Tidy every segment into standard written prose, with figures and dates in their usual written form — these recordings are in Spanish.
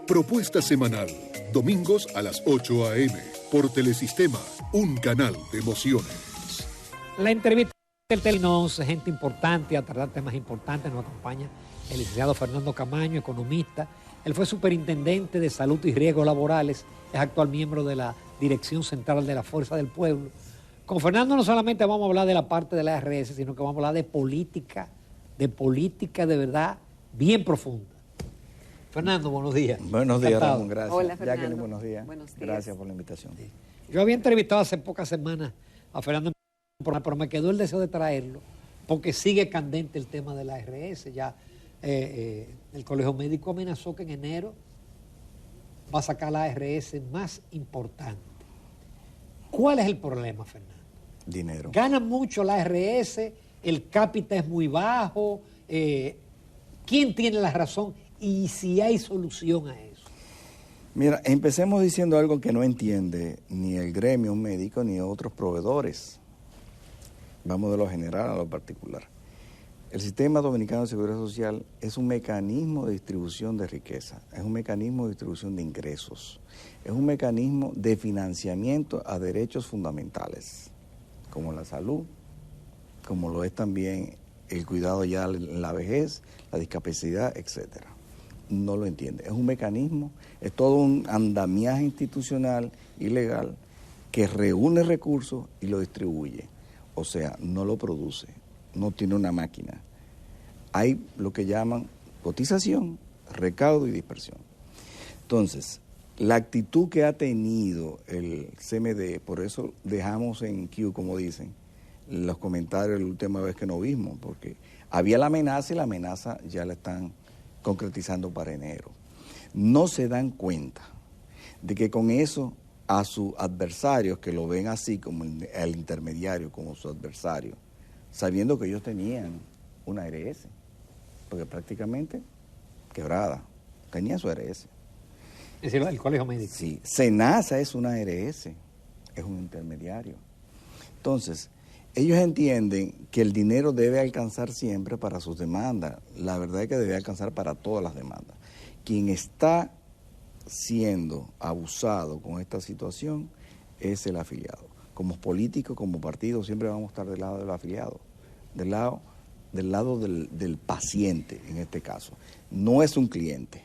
Propuesta semanal, domingos a las 8 a.m. por Telesistema, un canal de emociones. La entrevista del Telenos, gente importante, a tratar temas importantes, nos acompaña el licenciado Fernando Camaño, economista. Él fue superintendente de Salud y Riesgos Laborales, es actual miembro de la Dirección Central de la Fuerza del Pueblo. Con Fernando no solamente vamos a hablar de la parte de la ARS, sino que vamos a hablar de política de verdad bien profunda. Fernando, buenos días. Buenos días, Ramón, gracias. Hola, Fernando. Jacqueline, buenos días. Buenos días. Gracias por la invitación. Sí. Yo había entrevistado hace pocas semanas a Fernando, pero me quedó el deseo de traerlo, porque sigue candente el tema de la ARS. Ya el Colegio Médico amenazó que en enero va a sacar la ARS más importante. ¿Cuál es el problema, Fernando? Dinero. Gana mucho la ARS, el cápita es muy bajo. ¿Quién tiene la razón y si hay solución a eso? Mira, empecemos diciendo algo que no entiende ni el gremio médico ni otros proveedores. Vamos de lo general a lo particular. El Sistema Dominicano de Seguridad Social es un mecanismo de distribución de riqueza, es un mecanismo de distribución de ingresos, es un mecanismo de financiamiento a derechos fundamentales, como la salud, como lo es también el cuidado ya en la vejez, la discapacidad, etcétera. No lo entiende. Es un mecanismo, es todo un andamiaje institucional y legal que reúne recursos y lo distribuye. O sea, no lo produce, no tiene una máquina. Hay lo que llaman cotización, recaudo y dispersión. Entonces, la actitud que ha tenido el CMD, por eso dejamos en Q, como dicen, los comentarios la última vez que nos vimos, porque había la amenaza y la amenaza ya la están concretizando para enero. No se dan cuenta de que con eso a sus adversarios, que lo ven así como el intermediario, como su adversario, sabiendo que ellos tenían una ARS, porque prácticamente quebrada, tenía su ARS. Es decir, el Colegio Médico. Sí, SENASA es una ARS, es un intermediario. Entonces, ellos entienden que el dinero debe alcanzar siempre para sus demandas. La verdad es que debe alcanzar para todas las demandas. Quien está siendo abusado con esta situación es el afiliado. Como político, como partido, siempre vamos a estar del lado del afiliado, del lado del paciente en este caso. No es un cliente,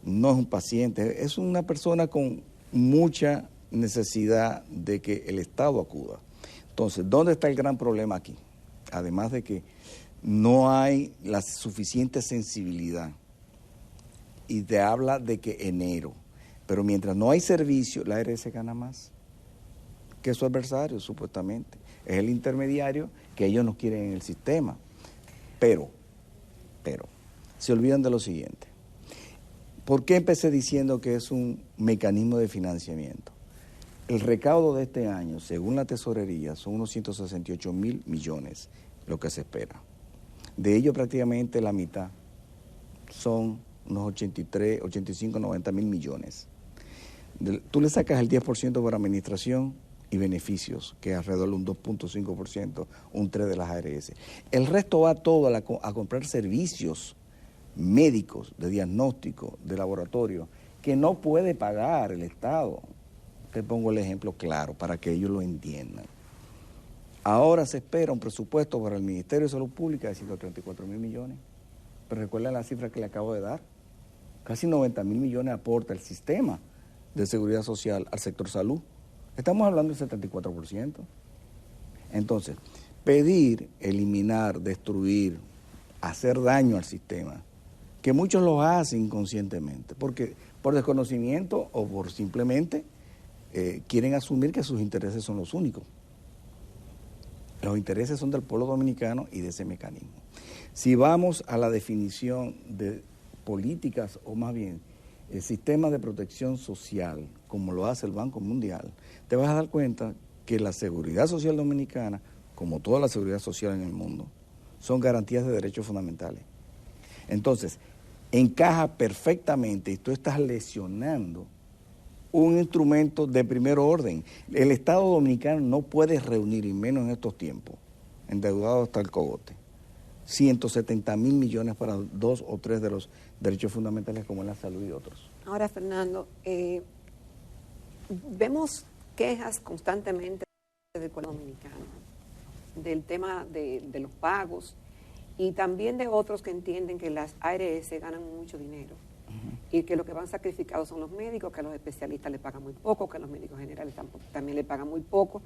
no es un paciente, es una persona con mucha necesidad de que el Estado acuda. Entonces, ¿dónde está el gran problema aquí? Además de que no hay la suficiente sensibilidad y te habla de que enero, pero mientras no hay servicio, la ARS gana más que su adversario, supuestamente. Es el intermediario que ellos no quieren en el sistema. Pero, se olvidan de lo siguiente. ¿Por qué empecé diciendo que es un mecanismo de financiamiento? El recaudo de este año, según la tesorería, son unos 168.000 millones, lo que se espera. De ello prácticamente la mitad son unos 83, 85, 90 mil millones. Tú le sacas el 10% por administración y beneficios, que es alrededor de un 2.5%, un 3% de las ARS. El resto va todo a comprar servicios médicos, de diagnóstico, de laboratorio, que no puede pagar el Estado. Te pongo el ejemplo claro para que ellos lo entiendan. Ahora se espera un presupuesto para el Ministerio de Salud Pública de 134.000 millones. Pero recuerden la cifra que le acabo de dar. Casi 90.000 millones aporta el sistema de seguridad social al sector salud. Estamos hablando del 74%. Entonces, pedir, eliminar, destruir, hacer daño al sistema, que muchos lo hacen inconscientemente, porque por desconocimiento o por simplemente quieren asumir que sus intereses son los únicos. Los intereses son del pueblo dominicano y de ese mecanismo. Si vamos a la definición de políticas, o más bien el sistema de protección social, como lo hace el Banco Mundial, te vas a dar cuenta que la seguridad social dominicana, como toda la seguridad social en el mundo, son garantías de derechos fundamentales. Entonces, encaja perfectamente y tú estás lesionando un instrumento de primer orden. El Estado dominicano no puede reunir, y menos en estos tiempos, endeudado hasta el cogote, 170.000 millones para 2 o 3 de los derechos fundamentales como la salud y otros. Ahora, Fernando, vemos quejas constantemente del pueblo dominicano, del tema de los pagos y también de otros que entienden que las ARS ganan mucho dinero y que lo que van sacrificados son los médicos, que a los especialistas les pagan muy poco, que a los médicos generales también les pagan muy poco.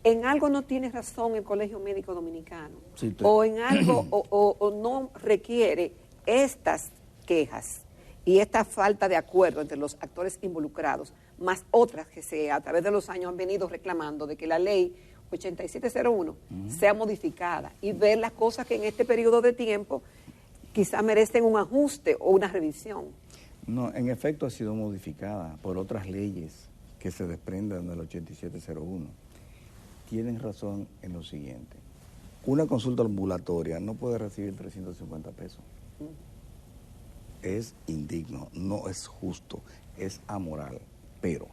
En algo no tiene razón el Colegio Médico Dominicano, Sí, o en algo o no requiere estas quejas y esta falta de acuerdo entre los actores involucrados, más otras que a través de los años han venido reclamando de que la ley 8701 sea modificada y ver las cosas que en este periodo de tiempo quizá merecen un ajuste o una revisión. No, en efecto ha sido modificada por otras leyes que se desprenden del 8701. Tienen razón en lo siguiente. Una consulta ambulatoria no puede recibir 350 pesos. Es indigno, no es justo, es amoral. Pero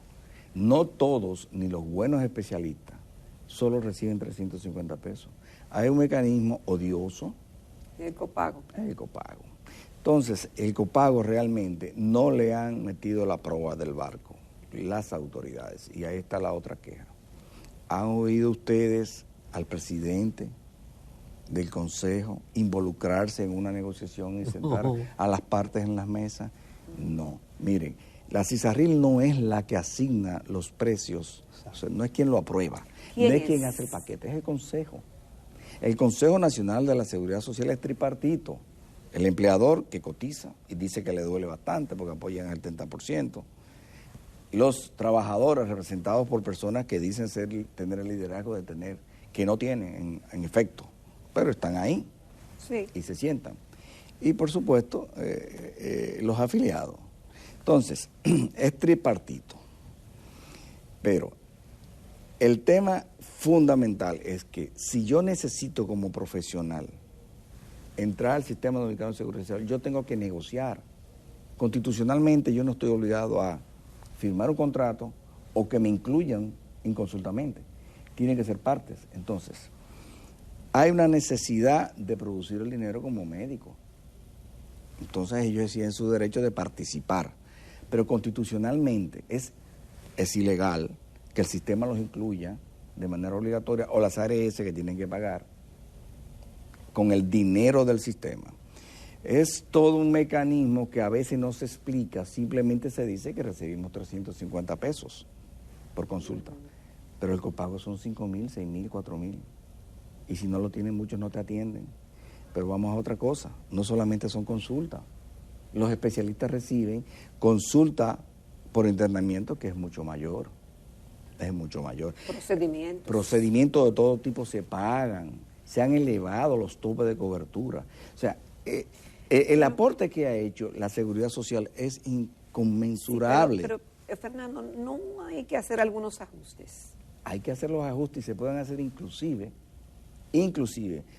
no todos, ni los buenos especialistas, solo reciben 350 pesos. Hay un mecanismo odioso. El copago. El copago. Entonces, el copago realmente no le han metido la proa del barco, las autoridades. Y ahí está la otra queja. ¿Han oído ustedes al presidente del Consejo involucrarse en una negociación y sentar a las partes en las mesas? No. Miren, la CISARRIL no es la que asigna los precios, o sea, no es quien lo aprueba, no es quien hace el paquete, es el Consejo. El Consejo Nacional de la Seguridad Social es tripartito. El empleador que cotiza y dice que le duele bastante porque apoyan el 30%. Los trabajadores representados por personas que dicen tener el liderazgo de tener, que no tienen en efecto, pero están ahí y se sientan. Y por supuesto, los afiliados. Entonces, es tripartito. Pero el tema fundamental es que si yo necesito como profesional entrar al sistema dominicano de seguridad social, yo tengo que negociar. Constitucionalmente yo no estoy obligado a firmar un contrato o que me incluyan inconsultamente. Tienen que ser partes. Entonces, hay una necesidad de producir el dinero como médico. Entonces ellos deciden su derecho de participar. Pero constitucionalmente es ilegal que el sistema los incluya de manera obligatoria o las ARS que tienen que pagar con el dinero del sistema. Es todo un mecanismo que a veces no se explica, simplemente se dice que recibimos 350 pesos por consulta, pero el copago son 5.000, 6.000, 4.000, y si no lo tienen muchos no te atienden. Pero vamos a otra cosa, no solamente son consultas, los especialistas reciben consulta por internamiento que es mucho mayor, Procedimientos de todo tipo se pagan, se han elevado los topes de cobertura. O sea, el aporte que ha hecho la Seguridad Social es inconmensurable. Sí, pero Fernando, no hay que hacer algunos ajustes. Hay que hacer los ajustes y se pueden hacer inclusive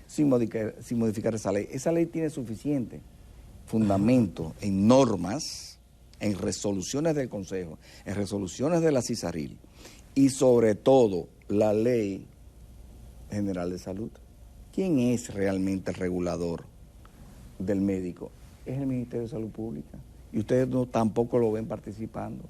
sin modificar esa ley. Esa ley tiene suficiente fundamento en normas, en resoluciones del Consejo, en resoluciones de la CISARRIL y sobre todo la Ley General de Salud. ¿Quién es realmente el regulador del médico? Es el Ministerio de Salud Pública. Y ustedes tampoco lo ven participando.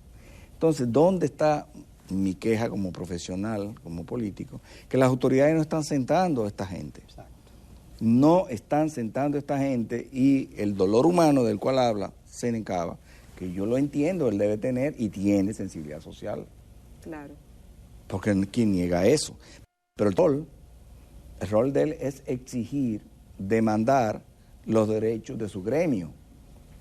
Entonces, ¿dónde está mi queja como profesional, como político? Que las autoridades no están sentando a esta gente. Exacto. No están sentando a esta gente y el dolor humano del cual habla Senencaba, que yo lo entiendo, él debe tener y tiene sensibilidad social. Claro. Porque ¿quién niega eso? Pero el rol de él es exigir, demandar los derechos de su gremio.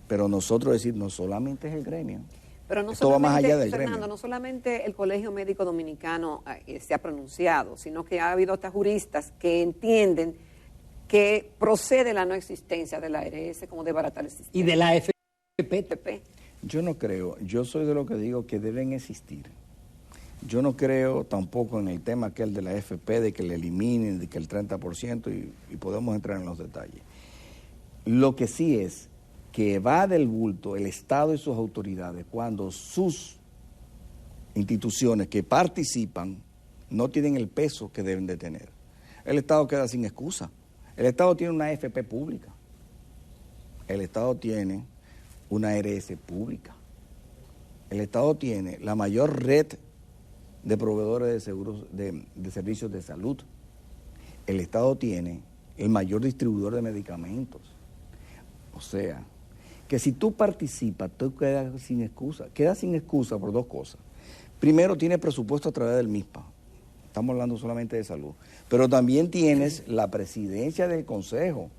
Pero nosotros decir, no solamente es el gremio. Pero no esto va más allá del Fernando, gremio. no solamente el Colegio Médico Dominicano se ha pronunciado, sino que ha habido hasta juristas que entienden que procede la no existencia de la ARS como desbaratar el sistema. Y de la FP. Yo no creo, yo soy de lo que digo que deben existir. Yo no creo tampoco en el tema aquel de la FP, de que le eliminen, de que el 30%, y podemos entrar en los detalles. Lo que sí es que va del bulto el Estado y sus autoridades cuando sus instituciones que participan no tienen el peso que deben de tener. El Estado queda sin excusa. El Estado tiene una AFP pública. El Estado tiene una ARS pública. El Estado tiene la mayor red de proveedores de seguros, de servicios de salud. El Estado tiene el mayor distribuidor de medicamentos. O sea, que si tú participas, tú quedas sin excusa. Quedas sin excusa por dos cosas. Primero, tienes presupuesto a través del MISPA. Estamos hablando solamente de salud. Pero también tienes la presidencia del Consejo.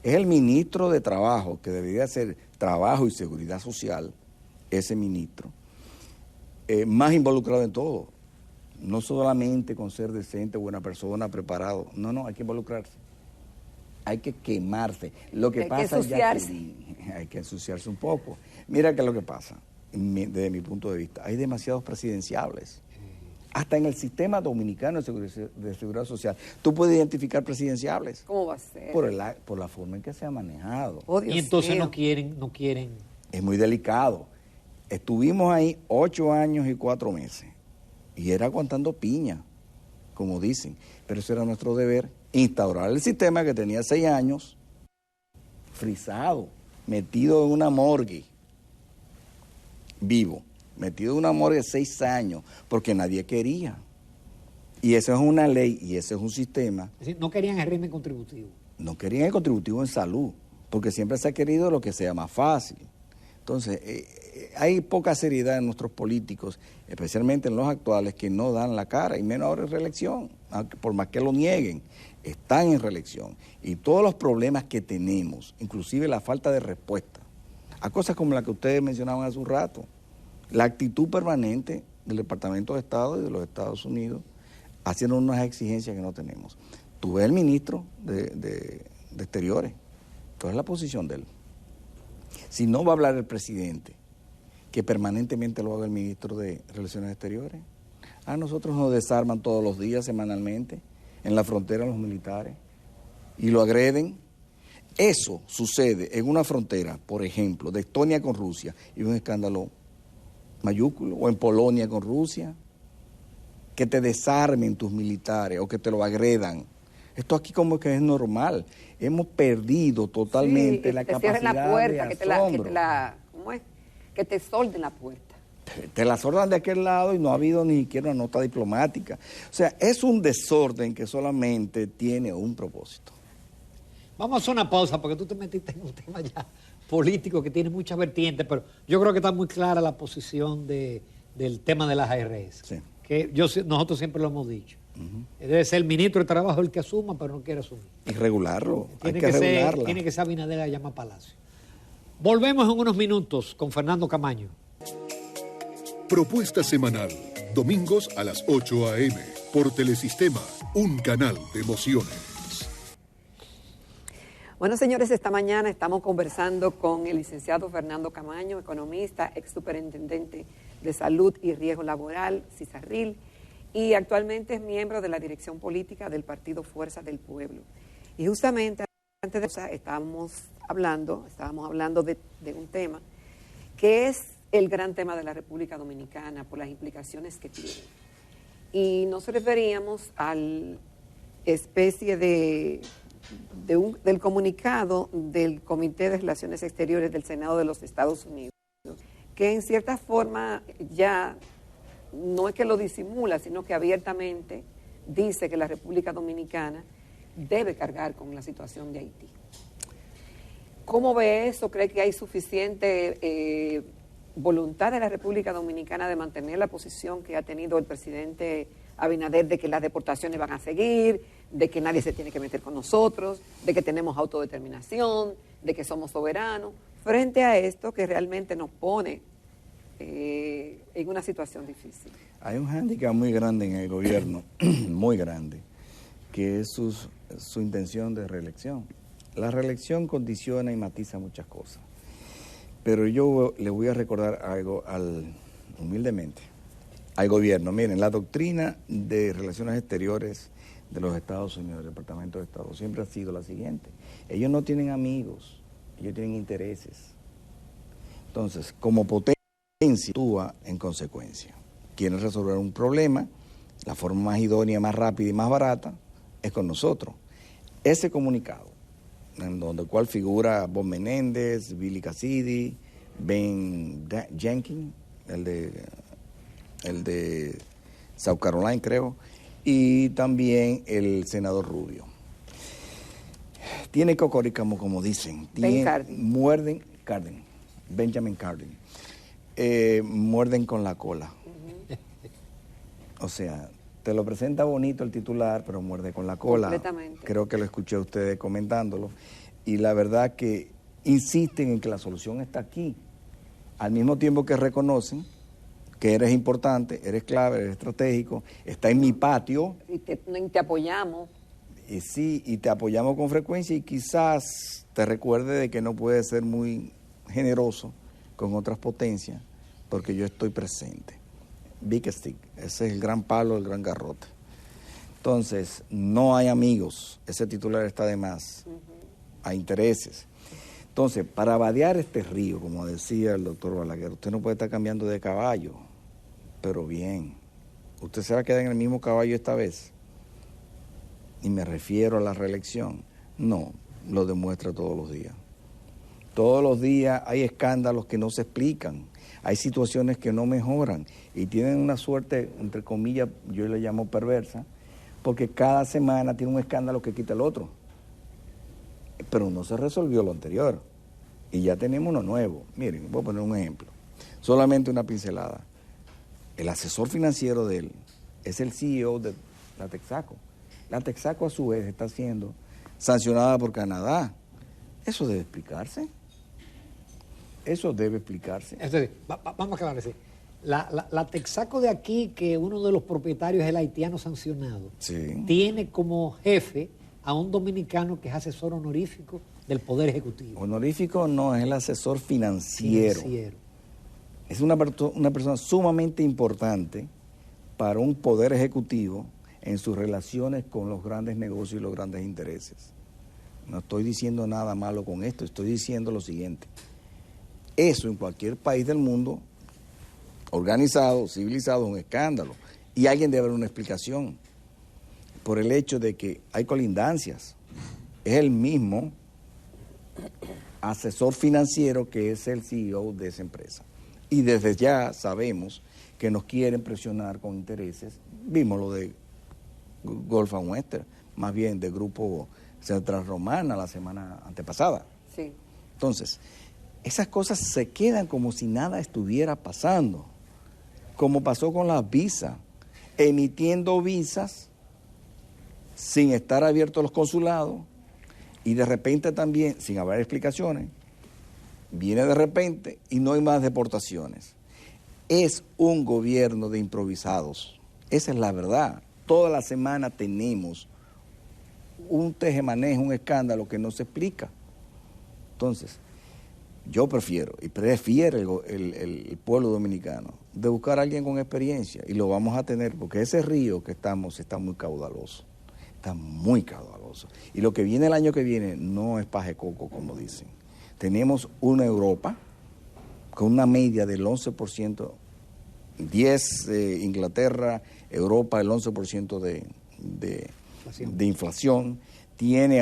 Es el ministro de Trabajo, que debería ser Trabajo y Seguridad Social, ese ministro, más involucrado en todo. No solamente con ser decente, buena persona, preparado. No, hay que involucrarse. Hay que quemarse. Lo que pasa es que hay que ensuciarse un poco. Mira qué es lo que pasa, desde mi punto de vista. Hay demasiados presidenciables. Hasta en el sistema dominicano de seguridad social, tú puedes identificar presidenciables. ¿Cómo va a ser? Por la forma en que se ha manejado. Oh, y entonces no quieren. Es muy delicado. Estuvimos ahí 8 años y 4 meses. Y era aguantando piña, como dicen. Pero eso era nuestro deber, instaurar el sistema que tenía 6 años, frisado, metido en una morgue, vivo. Metido en una morgue 6 años, porque nadie quería. Y eso es una ley, y ese es un sistema. Es decir, no querían el régimen contributivo. No querían el contributivo en salud, porque siempre se ha querido lo que sea más fácil. Entonces, hay poca seriedad en nuestros políticos, especialmente en los actuales, que no dan la cara, y menos ahora en reelección, por más que lo nieguen, están en reelección. Y todos los problemas que tenemos, inclusive la falta de respuesta, a cosas como la que ustedes mencionaban hace un rato, la actitud permanente del Departamento de Estado y de los Estados Unidos haciendo unas exigencias que no tenemos. Tú ves el ministro de Exteriores, ¿cuál es la posición de él? Si no va a hablar el presidente, que permanentemente lo haga el ministro de Relaciones Exteriores. A nosotros nos desarman todos los días, semanalmente, en la frontera los militares, y lo agreden. Eso sucede en una frontera, por ejemplo, de Estonia con Rusia, y un escándalo mayúsculo, o en Polonia con Rusia, que te desarmen tus militares o que te lo agredan. Esto aquí como que es normal. Hemos perdido totalmente la capacidad la puerta, de asombro. ¿Cómo es? Que te solden la puerta. Te la soldan de aquel lado y no ha habido ni siquiera una nota diplomática. O sea, es un desorden que solamente tiene un propósito. Vamos a hacer una pausa porque tú te metiste en un tema ya político que tiene muchas vertientes, pero yo creo que está muy clara la posición del tema de las ARS. Sí. Que nosotros siempre lo hemos dicho. Debe ser el ministro de Trabajo el que asuma, pero no quiere asumir. Y regularlo, hay que regularla. Tiene que ser Abinader a llamar Palacio. Volvemos en unos minutos con Fernando Camaño. Propuesta semanal, domingos a las 8 a.m. por Telesistema, un canal de emociones. Bueno, señores, esta mañana estamos conversando con el licenciado Fernando Camaño, economista, ex superintendente de Salud y Riesgo Laboral, CISARRIL, y actualmente es miembro de la dirección política del Partido Fuerza del Pueblo. Y justamente antes de eso estábamos hablando de un tema que es el gran tema de la República Dominicana por las implicaciones que tiene. Y nos referíamos al especie del comunicado del Comité de Relaciones Exteriores del Senado de los Estados Unidos, que en cierta forma ya no es que lo disimula, sino que abiertamente dice que la República Dominicana debe cargar con la situación de Haití. ¿Cómo ve eso? ¿Cree que hay suficiente voluntad de la República Dominicana de mantener la posición que ha tenido el presidente Abinader de que las deportaciones van a seguir, de que nadie se tiene que meter con nosotros, de que tenemos autodeterminación, de que somos soberanos, frente a esto que realmente nos pone en una situación difícil? Hay un hándicap muy grande en el gobierno, muy grande, que es su intención de reelección. La reelección condiciona y matiza muchas cosas, pero yo le voy a recordar algo humildemente al gobierno. Miren, la doctrina de Relaciones Exteriores de los Estados Unidos, del Departamento de Estado, siempre ha sido la siguiente: ellos no tienen amigos, ellos tienen intereses. Entonces, como potencia, actúa en consecuencia. Quieren resolver un problema, la forma más idónea, más rápida y más barata es con nosotros. ese comunicado, en donde cual figura Bob Menéndez, Billy Cassidy, Ben Jenkins, el de South Carolina, creo, y también el senador Rubio. Tiene cocoricamo, como dicen. Benjamin Cardin. Muerden con la cola. O sea, te lo presenta bonito el titular, pero muerde con la cola. Completamente. Creo que lo escuché a ustedes comentándolo. Y la verdad que insisten en que la solución está aquí. Al mismo tiempo que reconocen que eres importante, eres clave, eres estratégico, está en mi patio. Y te apoyamos. Y sí, y te apoyamos con frecuencia y quizás te recuerde de que no puedes ser muy generoso con otras potencias porque yo estoy presente. Big stick, ese es el gran palo, el gran garrote. Entonces, no hay amigos, ese titular está de más, hay intereses. Entonces, para vadear este río, como decía el doctor Balaguer, usted no puede estar cambiando de caballo, pero bien, usted se va a quedar en el mismo caballo esta vez. Y me refiero a la reelección. No, lo demuestra todos los días. Todos los días hay escándalos que no se explican, hay situaciones que no mejoran y tienen una suerte, entre comillas, yo le llamo perversa, porque cada semana tiene un escándalo que quita el otro. Pero no se resolvió lo anterior y ya tenemos uno nuevo. Miren, voy a poner un ejemplo, solamente una pincelada. El asesor financiero de él es el CEO de la Texaco. La Texaco a su vez está siendo sancionada por Canadá. Eso debe explicarse. Eso debe explicarse. Entonces, vamos a acabar así. La Texaco de aquí, que uno de los propietarios es el haitiano sancionado, Sí. tiene como jefe a un dominicano que es asesor honorífico del Poder Ejecutivo. Honorífico no, es el asesor financiero. Es una persona sumamente importante para un poder ejecutivo en sus relaciones con los grandes negocios y los grandes intereses. No estoy diciendo nada malo con esto, estoy diciendo lo siguiente. Eso en cualquier país del mundo, organizado, civilizado, es un escándalo. Y alguien debe dar una explicación por el hecho de que hay colindancias. Es el mismo asesor financiero que es el CEO de esa empresa. Y desde ya sabemos que nos quieren presionar con intereses. Vimos lo de Gulf and Western, más bien del grupo Central Romana la semana antepasada. Sí. Entonces, esas cosas se quedan como si nada estuviera pasando, como pasó con las visas, emitiendo visas sin estar abiertos los consulados y de repente también, sin haber explicaciones, viene de repente y no hay más deportaciones. Es un gobierno de improvisados, esa es la verdad. Toda la semana tenemos un tejemanejo, un escándalo que no se explica. Entonces, yo prefiero, y prefiere el pueblo dominicano, de buscar a alguien con experiencia, y lo vamos a tener, porque ese río que estamos está muy caudaloso, y lo que viene el año que viene no es paje coco, como dicen. Tenemos una Europa con una media del 11%, 10 Inglaterra, Europa el 11% de inflación, tiene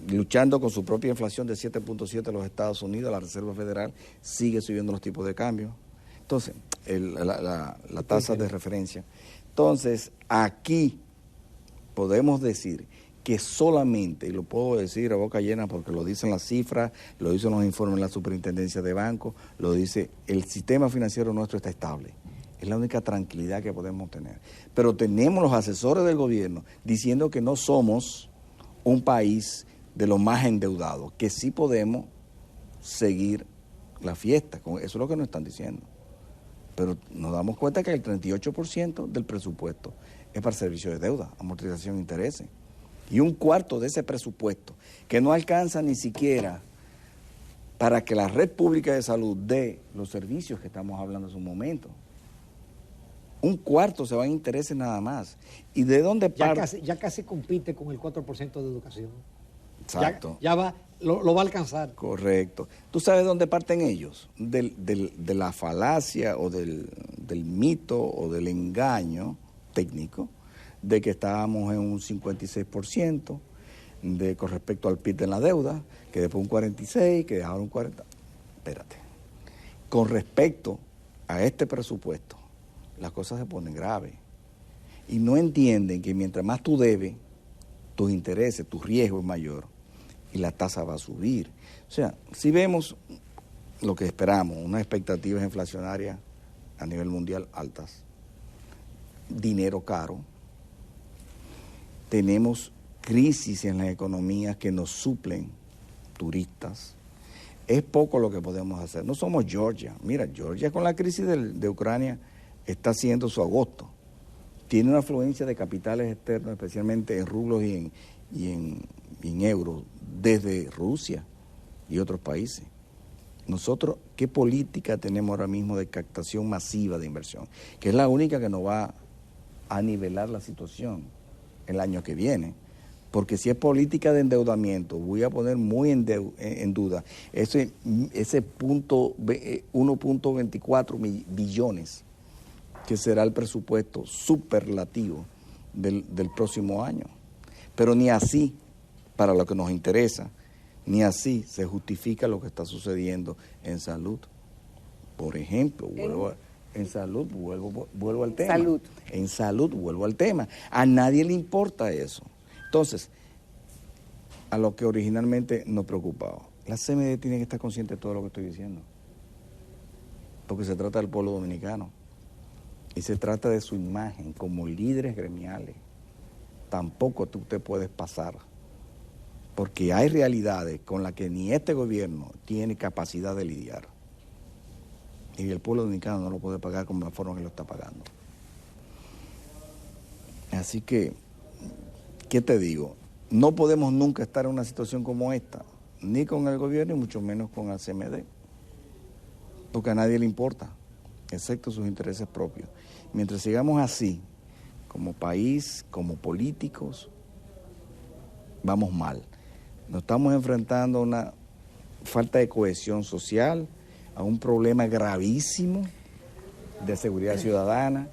luchando con su propia inflación de 7.7 los Estados Unidos, la Reserva Federal sigue subiendo los tipos de cambio. Entonces, la tasa de referencia. Entonces, aquí podemos decir que solamente, y lo puedo decir a boca llena porque lo dicen las cifras, lo dicen los informes de la Superintendencia de Bancos, lo dice, el sistema financiero nuestro está estable. Es la única tranquilidad que podemos tener. Pero tenemos los asesores del gobierno diciendo que no somos un país de los más endeudados, que sí podemos seguir la fiesta. Eso es lo que nos están diciendo. Pero nos damos cuenta que el 38% del presupuesto es para servicios de deuda, amortización de intereses. Y un cuarto de ese presupuesto, que no alcanza ni siquiera para que la red pública de salud dé los servicios que estamos hablando en su momento. Un cuarto se va en intereses nada más. ¿Y de dónde parte? Ya casi compite con el 4% de educación. Exacto. Ya va, lo va a alcanzar. Correcto. ¿Tú sabes dónde parten ellos? De la falacia o del mito o del engaño técnico de que estábamos en un 56% con respecto al PIB de la deuda, que después un 46%, que ahora un 40%. Espérate. Con respecto a este presupuesto, las cosas se ponen graves. Y no entienden que mientras más tú debes, tus intereses, tu riesgo es mayor y la tasa va a subir. O sea, si vemos lo que esperamos, unas expectativas inflacionarias a nivel mundial altas, dinero caro, tenemos crisis en las economías que nos suplen turistas. Es poco lo que podemos hacer. No somos Georgia. Mira, Georgia con la crisis de Ucrania está haciendo su agosto. Tiene una afluencia de capitales externos, especialmente en rublos y en euros, desde Rusia y otros países. Nosotros, ¿qué política tenemos ahora mismo de captación masiva de inversión? Que es la única que nos va a nivelar la situación el año que viene. Porque si es política de endeudamiento, voy a poner muy en duda ese 1.24 billones que será el presupuesto superlativo del próximo año. Pero ni así, para lo que nos interesa, ni así se justifica lo que está sucediendo en salud. Por ejemplo, vuelvo al tema. Salud. En salud vuelvo al tema. A nadie le importa eso. Entonces, a lo que originalmente nos preocupaba, la CMD tiene que estar consciente de todo lo que estoy diciendo. Porque se trata del pueblo dominicano. Y se trata de su imagen como líderes gremiales. Tampoco tú te puedes pasar. Porque hay realidades con las que ni este gobierno tiene capacidad de lidiar. Y el pueblo dominicano no lo puede pagar como la forma que lo está pagando. Así que, ¿qué te digo? No podemos nunca estar en una situación como esta, ni con el gobierno y mucho menos con el CMD. Porque a nadie le importa, excepto sus intereses propios. Mientras sigamos así, como país, como políticos, vamos mal. Nos estamos enfrentando a una falta de cohesión social, a un problema gravísimo de seguridad ciudadana.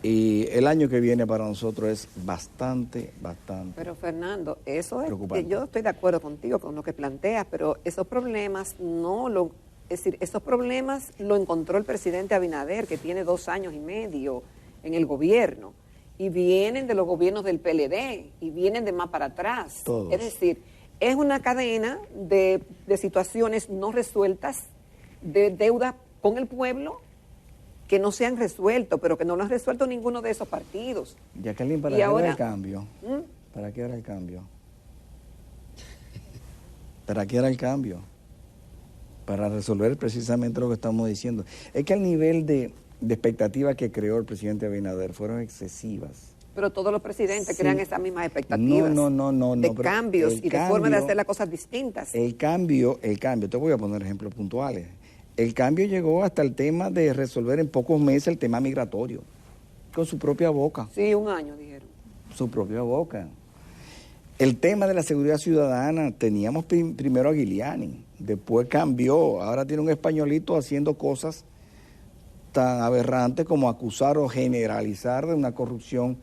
Y el año que viene para nosotros es bastante. Pero Fernando, eso es, preocupante. yo estoy de acuerdo contigo con lo que planteas, pero esos problemas esos problemas lo encontró el presidente Abinader, que tiene 2 años y medio en el gobierno, y vienen de los gobiernos del PLD, y vienen de más para atrás. Todos. Es decir, es una cadena de situaciones no resueltas, de deuda con el pueblo, que no se han resuelto, pero que no lo han resuelto ninguno de esos partidos. Jacqueline, ¿para Y qué ahora- era el cambio? ¿Para qué era el cambio? ¿Para qué era el cambio? Para resolver precisamente lo que estamos diciendo. Es que el nivel de expectativa que creó el presidente Abinader fueron excesivas. Pero todos los presidentes Sí. crean esas mismas expectativas. No. De pero cambios el y de forma de cambio- hacer las cosas distintas. El cambio, te voy a poner ejemplos puntuales. El cambio llegó hasta el tema de resolver en pocos meses el tema migratorio, con su propia boca. Sí, 1 año, dijeron. Su propia boca. El tema de la seguridad ciudadana, teníamos primero a Giuliani, después cambió, ahora tiene un españolito haciendo cosas tan aberrantes como acusar o generalizar de una corrupción,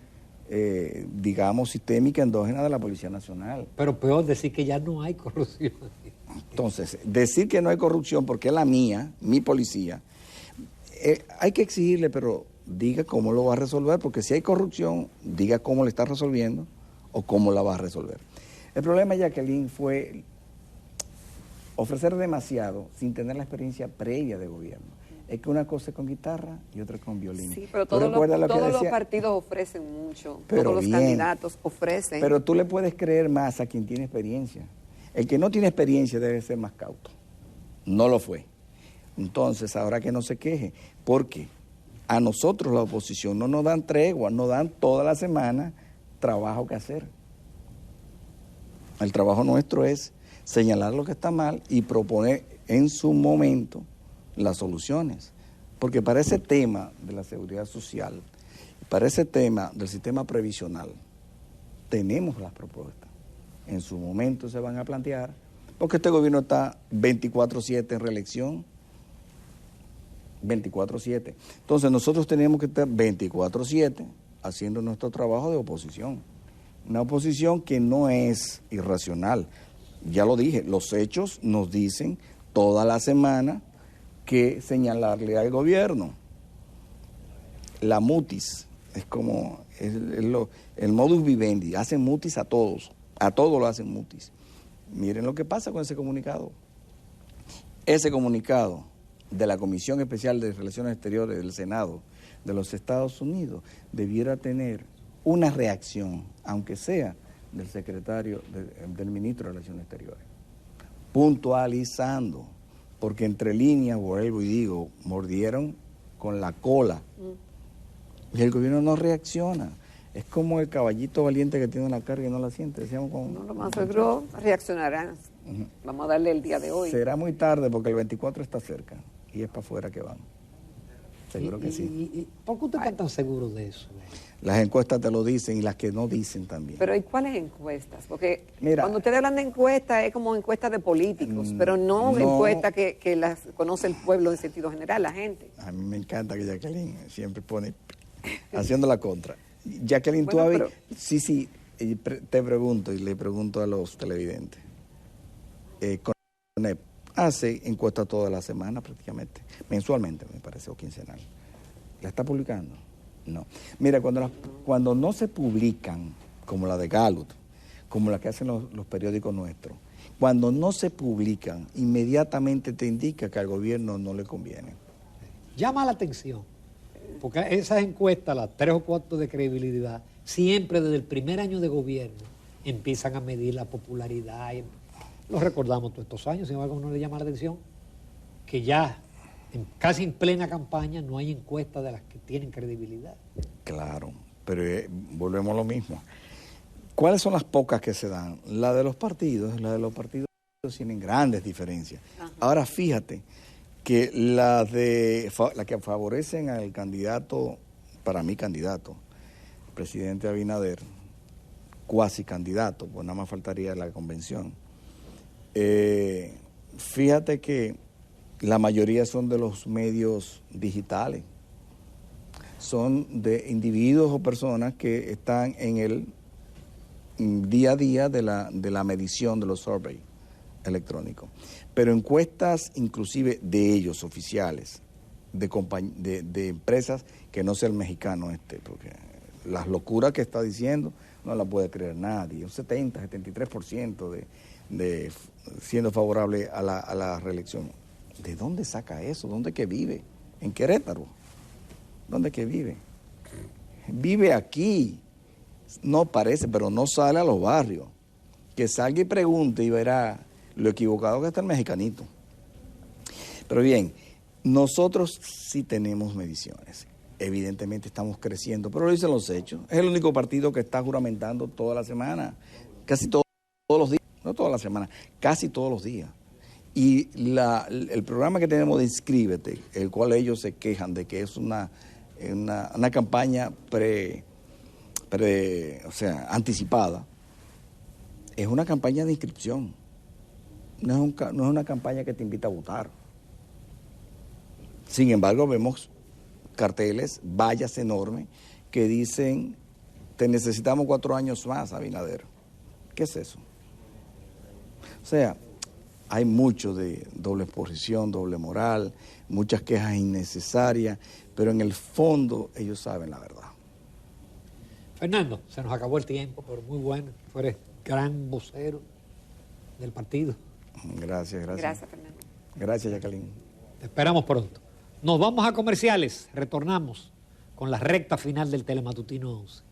digamos, sistémica endógena de la Policía Nacional. Pero peor decir que ya no hay corrupción. Entonces, decir que no hay corrupción porque es la mía, mi policía, hay que exigirle, pero diga cómo lo va a resolver, porque si hay corrupción, diga cómo le está resolviendo o cómo la va a resolver. El problema, Jacqueline, fue ofrecer demasiado sin tener la experiencia previa de gobierno. Es que una cosa es con guitarra y otra con violín. Sí, pero ¿Tú todos recuerdas lo que los decía? partidos ofrecen mucho. Pero todos los bien. candidatos ofrecen. Pero tú le puedes creer más a quien tiene experiencia. El que no tiene experiencia debe ser más cauto. No lo fue. Entonces, ahora que no se queje, porque a nosotros la oposición no nos dan tregua, nos dan toda la semana trabajo que hacer. El trabajo nuestro es señalar lo que está mal y proponer en su momento las soluciones. Porque para ese tema de la seguridad social, para ese tema del sistema previsional, tenemos las propuestas. En su momento se van a plantear, porque este gobierno está 24/7 en reelección. 24/7. Entonces nosotros tenemos que estar 24/7 haciendo nuestro trabajo de oposición. Una oposición que no es irracional. Ya lo dije, los hechos nos dicen toda la semana que señalarle al gobierno. La mutis es como el modus vivendi, hacen mutis a todos lo hacen mutis. Miren lo que pasa con ese comunicado. Ese comunicado de la Comisión Especial de Relaciones Exteriores del Senado de los Estados Unidos debiera tener una reacción, aunque sea del secretario, del ministro de Relaciones Exteriores, puntualizando, porque entre líneas, vuelvo y digo, mordieron con la cola y el gobierno no reacciona. Es como el caballito valiente que tiene una carga y no la siente. Decíamos no, lo más seguro reaccionarán. Vamos a darle el día de hoy. Será muy tarde porque el 24 está cerca y es para afuera que van. Seguro que sí. ¿Por qué usted está tan seguro de eso? Las encuestas te lo dicen y las que no dicen también. Pero ¿y cuáles encuestas? Porque mira, cuando ustedes hablan de encuestas es como encuestas de políticos, pero no encuestas que las conoce el pueblo en sentido general, la gente. A mí me encanta que Jacqueline siempre pone haciendo la contra. Jacqueline, bueno, tú sí, te pregunto y le pregunto a los televidentes. CONEP hace encuestas toda la semana prácticamente, mensualmente me parece, o quincenal. ¿La está publicando? No. Mira, cuando no se publican, como la de Gallup, como la que hacen los periódicos nuestros, cuando no se publican, inmediatamente te indica que al gobierno no le conviene. Llama la atención, porque esas encuestas, las 3 o 4 de credibilidad, siempre desde el primer año de gobierno empiezan a medir la popularidad. Lo recordamos todos estos años, sin embargo, no le llama la atención que ya casi en plena campaña no hay encuestas de las que tienen credibilidad. Claro, pero volvemos a lo mismo. ¿Cuáles son las pocas que se dan? La de los partidos tienen grandes diferencias. Ajá. Ahora fíjate que las que favorecen al candidato, para mí candidato, el presidente Abinader, cuasi candidato, pues nada más faltaría la convención. Fíjate que la mayoría son de los medios digitales, son de individuos o personas que están en el día a día de la medición de los surveys electrónicos. Pero encuestas inclusive de ellos, oficiales, de empresas que no sea el mexicano porque las locuras que está diciendo no las puede creer nadie, un 73% de siendo favorable a la reelección. ¿De dónde saca eso? ¿Dónde que vive? ¿En Querétaro? ¿Dónde que vive? Vive aquí. No parece, pero no sale a los barrios. Que salga y pregunte y verá lo equivocado que está el mexicanito. Pero bien, nosotros sí tenemos mediciones. Evidentemente estamos creciendo, pero lo dicen los hechos. Es el único partido que está juramentando toda la semana, casi todos los días, no toda la semana, casi todos los días. Y el programa que tenemos de Inscríbete, el cual ellos se quejan de que es una campaña anticipada, es una campaña de inscripción. No es una campaña que te invita a votar. Sin embargo, vemos carteles, vallas enormes, que dicen, te necesitamos 4 años más, Abinader. ¿Qué es eso? O sea, hay mucho de doble posición, doble moral, muchas quejas innecesarias, pero en el fondo ellos saben la verdad. Fernando, se nos acabó el tiempo, pero muy bueno. Tú eres gran vocero del partido. Gracias. Gracias, Fernando. Gracias, Jacqueline. Te esperamos pronto. Nos vamos a comerciales, retornamos con la recta final del Telematutino 11.